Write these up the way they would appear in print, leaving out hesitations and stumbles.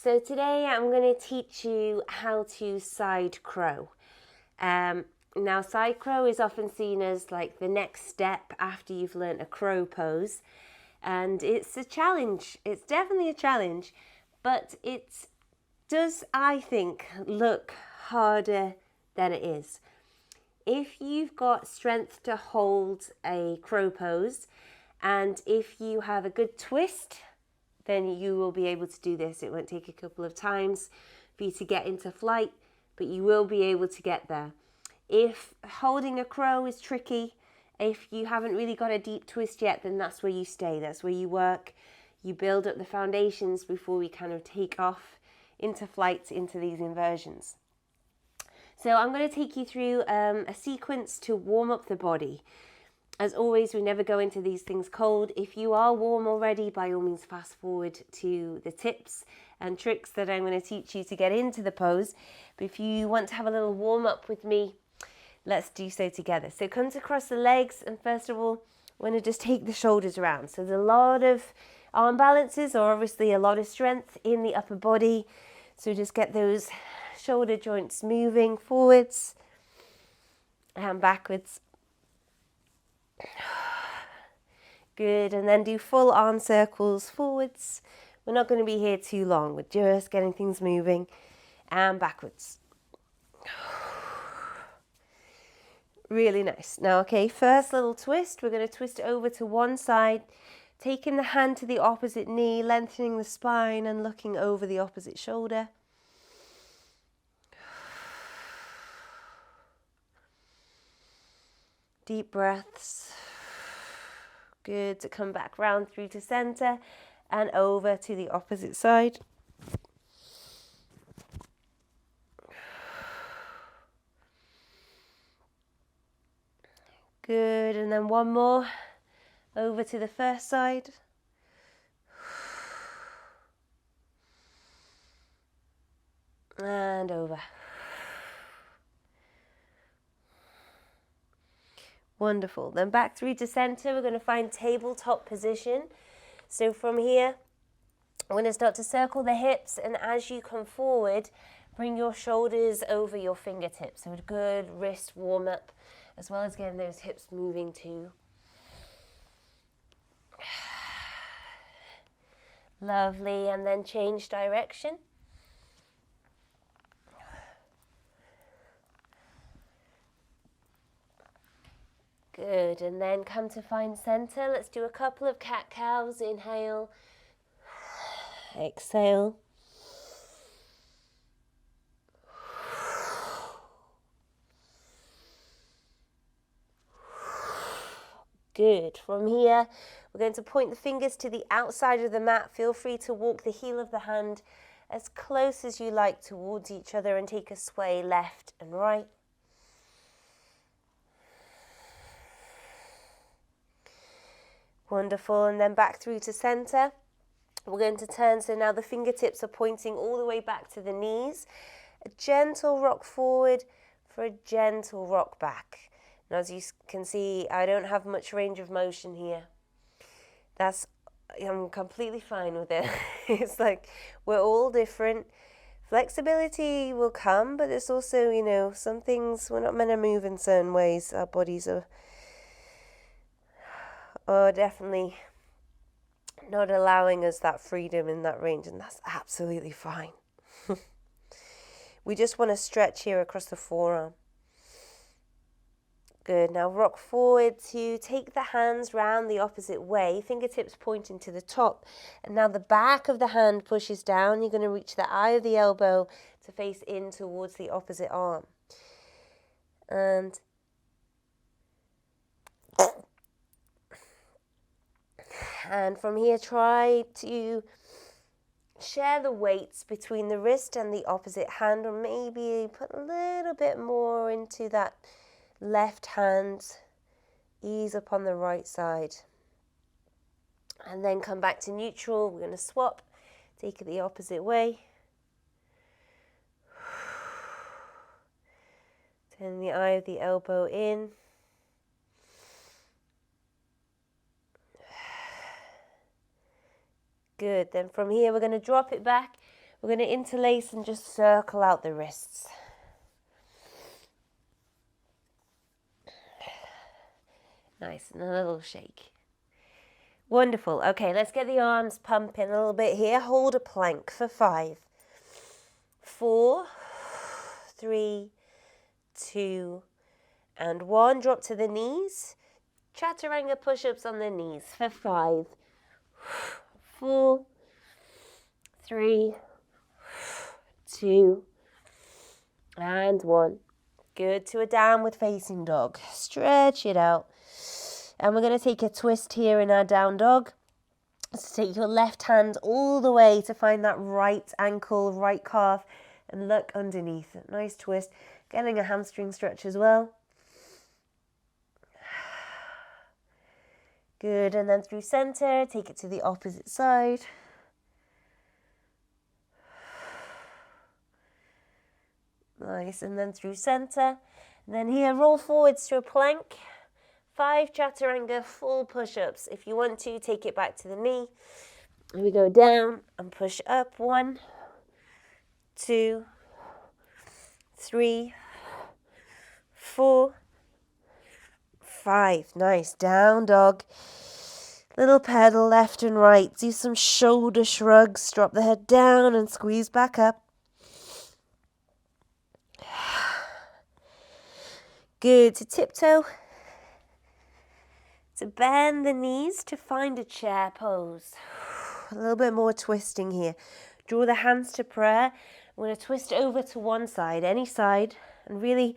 So today I'm going to teach you how to side crow. Now side crow is often seen as like the next step after you've learnt a crow pose, and it's a challenge. It's definitely a challenge, but it does, I think, look harder than it is. If you've got strength to hold a crow pose, and if you have a good twist, then you will be able to do this. It won't take a couple of times for you to get into flight, but you will be able to get there. If holding a crow is tricky, if you haven't really got a deep twist yet, then that's where you stay. That's where you work. You build up the foundations before we kind of take off into flight, into these inversions. So I'm going to take you through a sequence to warm up the body. As always, we never go into these things cold. If you are warm already, by all means fast forward to the tips and tricks that I'm going to teach you to get into the pose. But if you want to have a little warm up with me, let's do so together. So come across the legs, and first of all, we're going to just take the shoulders around. So there's a lot of arm balances, or obviously a lot of strength in the upper body. So just get those shoulder joints moving forwards and backwards. Good, and then do full arm circles forwards. We're not going to be here too long. We're just getting things moving, and backwards. Really nice. Now, okay, first little twist. We're going to twist over to one side, taking the hand to the opposite knee, lengthening the spine and looking over the opposite shoulder. Deep breaths. Good, to come back round through to center and over to the opposite side. Good, and then one more over to the first side. And over. Wonderful. Then back through to center. We're going to find tabletop position. So from here, I'm going to start to circle the hips, and as you come forward, bring your shoulders over your fingertips. So a good wrist warm up, as well as getting those hips moving too. Lovely. And then change direction. Good, and then come to find center. Let's do a couple of cat-cows. Inhale, exhale. Good. From here, we're going to point the fingers to the outside of the mat. Feel free to walk the heel of the hand as close as you like towards each other and take a sway left and right. Wonderful, and then back through to center. We're going to turn, so now the fingertips are pointing all the way back to the knees. A gentle rock forward for a gentle rock back. Now as you can see, I don't have much range of motion here. I'm completely fine with it. It's like we're all different. Flexibility will come, but it's also, some things we're not meant to move in certain ways. Our bodies are definitely not allowing us that freedom in that range, and that's absolutely fine. We just want to stretch here across the forearm. Good, now rock forward to take the hands round the opposite way, fingertips pointing to the top, and now the back of the hand pushes down. You're going to reach the eye of the elbow to face in towards the opposite arm. And from here, try to share the weights between the wrist and the opposite hand, or maybe put a little bit more into that left hand, ease up on the right side. And then come back to neutral. We're going to swap, take it the opposite way. Turn the eye of the elbow in. Good, then from here we're going to drop it back, We're going to interlace and just circle out the wrists. Nice, and a little shake. Wonderful. Okay, let's get the arms pumping a little bit here. Hold a plank for 5, 4, 3, 2, and 1. Drop to the knees. Chaturanga push-ups on the knees for 5, 4, 3, 2, and 1. Good. To a downward facing dog. Stretch it out. And we're going to take a twist here in our down dog. So take your left hand all the way to find that right ankle, right calf, and look underneath it. Nice twist. Getting a hamstring stretch as well. Good. And then through center, take it to the opposite side. Nice. And then through center. And then here, roll forwards to a plank. 5 chaturanga full push-ups. If you want to, take it back to the knee. And we go down and push up. 1, 2, 3, 4, 5. Nice. Down dog. Little pedal left and right. Do some shoulder shrugs. Drop the head down and squeeze back up. Good. To tiptoe. To bend the knees to find a chair pose. A little bit more twisting here. Draw the hands to prayer. I'm going to twist over to one side, any side, and really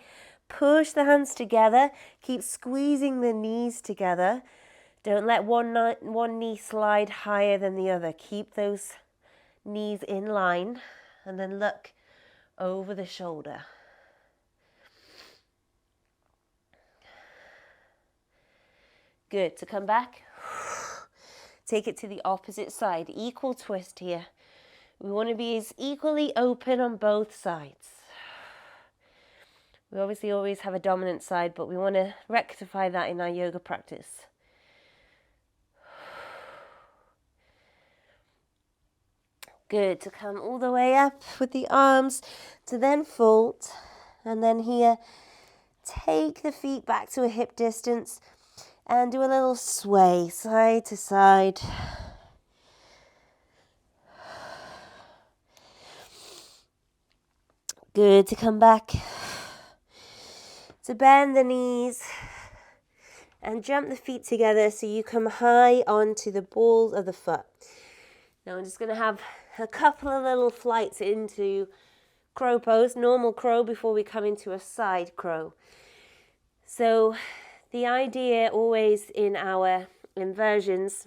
push the hands together. Keep squeezing the knees together. Don't let one knee slide higher than the other. Keep those knees in line, and then look over the shoulder. Good. To come back, take it to the opposite side. Equal twist here. We want to be as equally open on both sides. We obviously always have a dominant side, but we want to rectify that in our yoga practice. Good. To come all the way up with the arms, to then fold, and then here, take the feet back to a hip distance. And do a little sway, side to side. Good. To come back. To bend the knees. And jump the feet together so you come high onto the balls of the foot. Now I'm just going to have a couple of little flights into crow pose, normal crow, before we come into a side crow. So the idea always in our inversions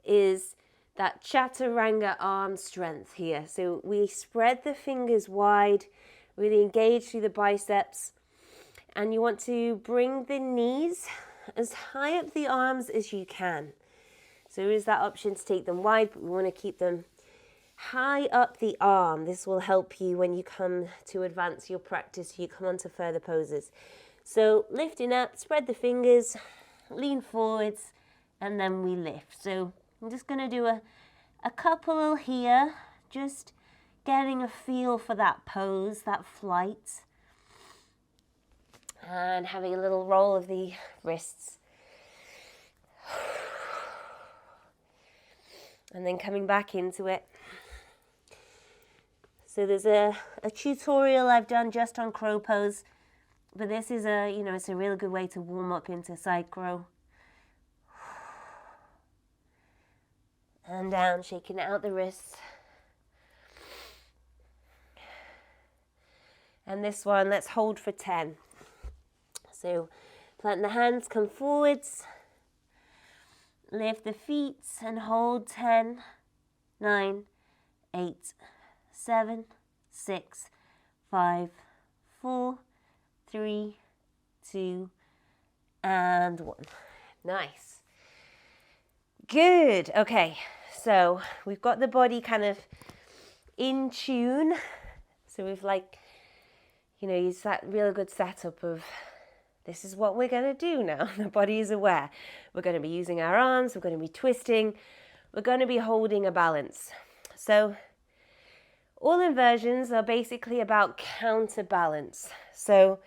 is that chaturanga arm strength here. So we spread the fingers wide, really engage through the biceps, and you want to bring the knees as high up the arms as you can. So there is that option to take them wide, but we want to keep them high up the arm. This will help you when you come to advance your practice, you come on to further poses. So lifting up, spread the fingers, lean forwards, and then we lift. So I'm just going to do a couple here, just getting a feel for that pose, that flight, and having a little roll of the wrists. And then coming back into it. So there's a tutorial I've done just on crow pose. But this is it's a really good way to warm up into side crow. And down, shaking out the wrists. And this one, let's hold for 10. So plant the hands, come forwards. Lift the feet and hold 10, 9, 8, 7, 6, 5, 4, 3, 2, and 1. Nice. Good. Okay, so we've got the body kind of in tune. So we've used that real good setup of this is what we're going to do now. The body is aware. We're going to be using our arms. We're going to be twisting. We're going to be holding a balance. So All inversions are basically about counterbalance. So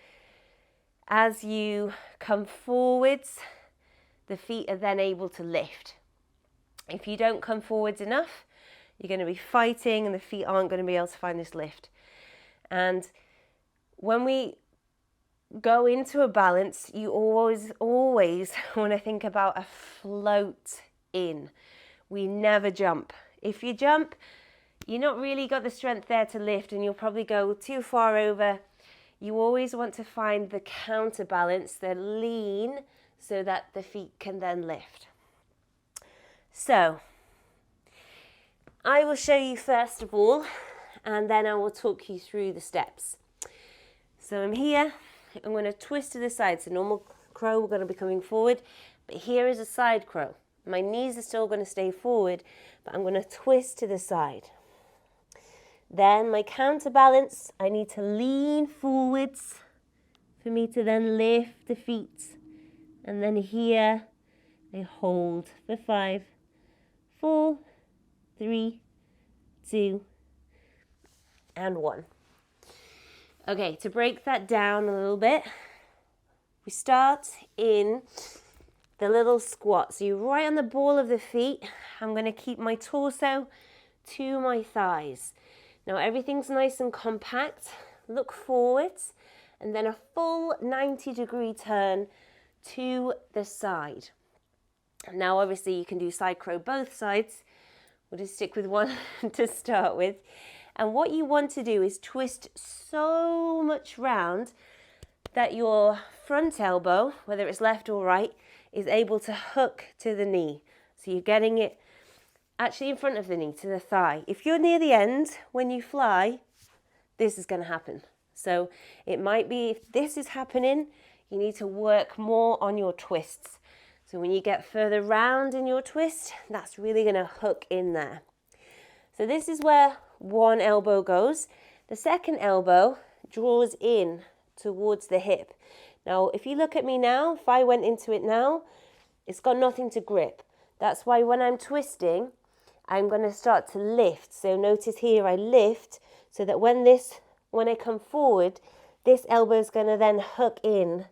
as you come forwards, the feet are then able to lift. If you don't come forwards enough, you're going to be fighting and the feet aren't going to be able to find this lift. And when we go into a balance, you always want to think about a float in. We never jump. If you jump, you're not really got the strength there to lift and you'll probably go too far over. You always want to find the counterbalance, the lean, so that the feet can then lift. So, I will show you first of all, and then I will talk you through the steps. So I'm here, I'm going to twist to the side. So normal crow, we're going to be coming forward, but here is a side crow. My knees are still going to stay forward, but I'm going to twist to the side. Then my counterbalance, I need to lean forwards for me to then lift the feet. And then here, I hold for 5, 4, 3, 2, and 1. Okay, to break that down a little bit, we start in the little squat. So you're right on the ball of the feet. I'm going to keep my torso to my thighs. Now everything's nice and compact. Look forwards and then a full 90-degree turn to the side. Now obviously you can do side crow both sides. We'll just stick with one to start with. And what you want to do is twist so much round that your front elbow, whether it's left or right, is able to hook to the knee. So you're getting it actually in front of the knee, to the thigh. If you're near the end, when you fly, this is going to happen. So it might be, if this is happening, you need to work more on your twists. So when you get further round in your twist, that's really going to hook in there. So this is where one elbow goes. The second elbow draws in towards the hip. Now, if you look at me now, if I went into it now, it's got nothing to grip. That's why when I'm twisting, I'm going to start to lift. So notice here I lift so that when I come forward, this elbow is going to then hook in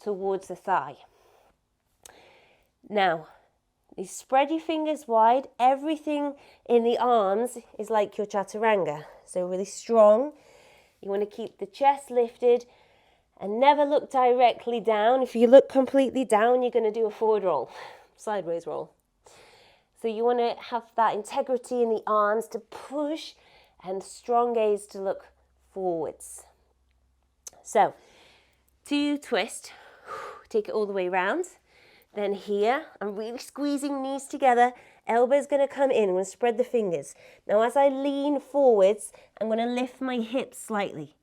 towards the thigh. Now, you spread your fingers wide. Everything in the arms is like your chaturanga. So really strong. You want to keep the chest lifted and never look directly down. If you look completely down, you're going to do a forward roll, sideways roll. So you want to have that integrity in the arms to push and strong gaze to look forwards. So to twist, take it all the way around. Then here, I'm really squeezing knees together. Elbow's going to come in. I'm going to spread the fingers. Now as I lean forwards, I'm going to lift my hips slightly.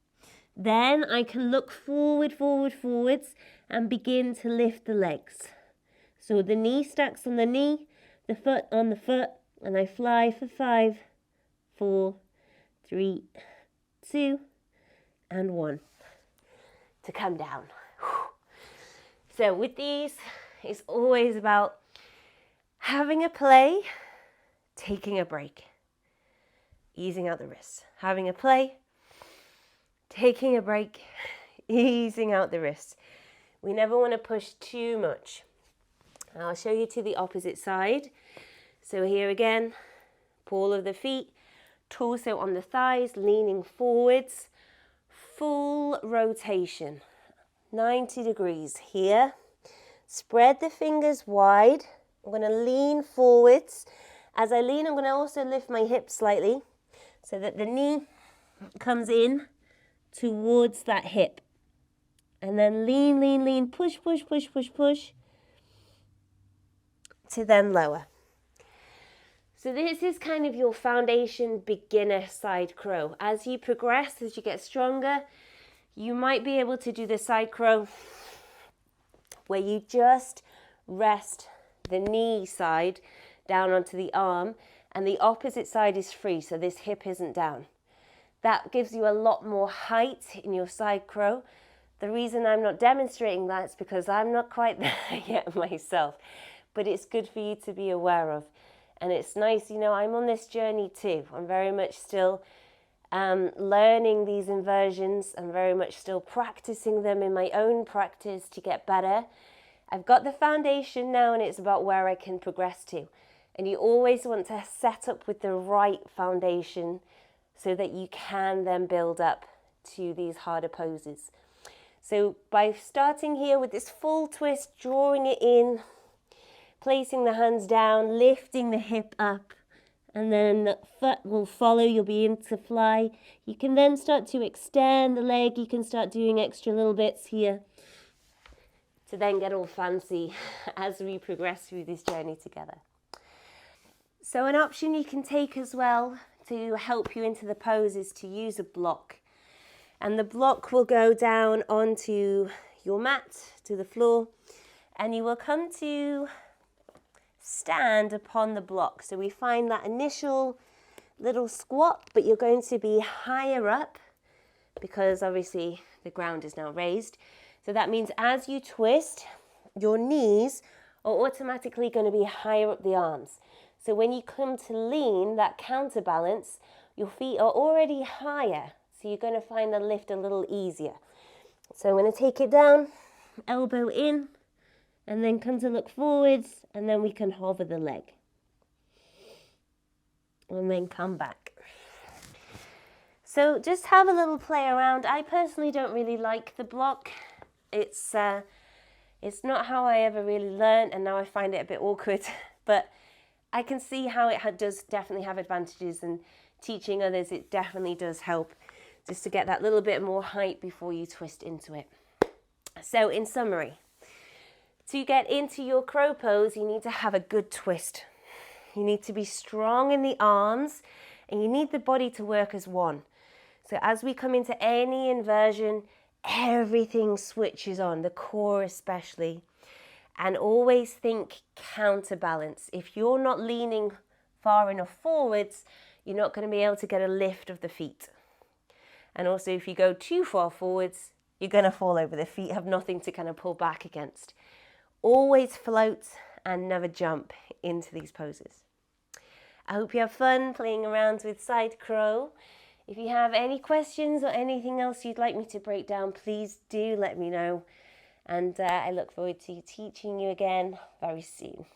Then I can look forwards, and begin to lift the legs. So the knee stacks on the knee, the foot on the foot, and I fly for 5, 4, 3, 2, and 1 to come down. So with these, it's always about having a play, taking a break, easing out the wrists. Having a play, taking a break, easing out the wrists. We never want to push too much. I'll show you to the opposite side. So here again, ball of the feet, torso on the thighs, leaning forwards, full rotation, 90 degrees here. Spread the fingers wide. I'm going to lean forwards. As I lean, I'm going to also lift my hips slightly so that the knee comes in towards that hip. And then lean, push, to then lower. So this is kind of your foundation beginner side crow. As you progress, as you get stronger, you might be able to do the side crow where you just rest the knee side down onto the arm and the opposite side is free, so this hip isn't down. That gives you a lot more height in your side crow. The reason I'm not demonstrating that is because I'm not quite there yet myself, but it's good for you to be aware of. And it's nice, you know, I'm on this journey too. I'm very much still learning these inversions. I'm very much still practicing them in my own practice to get better. I've got the foundation now, and it's about where I can progress to. And you always want to set up with the right foundation so that you can then build up to these harder poses. So by starting here with this full twist, drawing it in, placing the hands down, lifting the hip up, and then the foot will follow. You'll be into fly. You can then start to extend the leg. You can start doing extra little bits here to then get all fancy as we progress through this journey together. So an option you can take as well to help you into the pose is to use a block. And the block will go down onto your mat, to the floor, and you will come to stand upon the block. So we find that initial little squat, but you're going to be higher up because obviously the ground is now raised. So that means as you twist, your knees are automatically going to be higher up the arms. So when you come to lean, that counterbalance, your feet are already higher. So you're going to find the lift a little easier. So I'm going to take it down, elbow in, and then come to look forwards, and then we can hover the leg. And then come back. So just have a little play around. I personally don't really like the block. It's not how I ever really learned, and now I find it a bit awkward. But I can see how it does definitely have advantages, and teaching others, it definitely does help just to get that little bit more height before you twist into it. So in summary, to get into your crow pose, you need to have a good twist. You need to be strong in the arms, and you need the body to work as one. So as we come into any inversion, everything switches on, the core especially. And always think counterbalance. If you're not leaning far enough forwards, you're not going to be able to get a lift of the feet. And also if you go too far forwards, you're going to fall over. The feet have nothing to kind of pull back against. Always float and never jump into these poses. I hope you have fun playing around with side crow. If you have any questions or anything else you'd like me to break down, please do let me know. And I look forward to teaching you again very soon.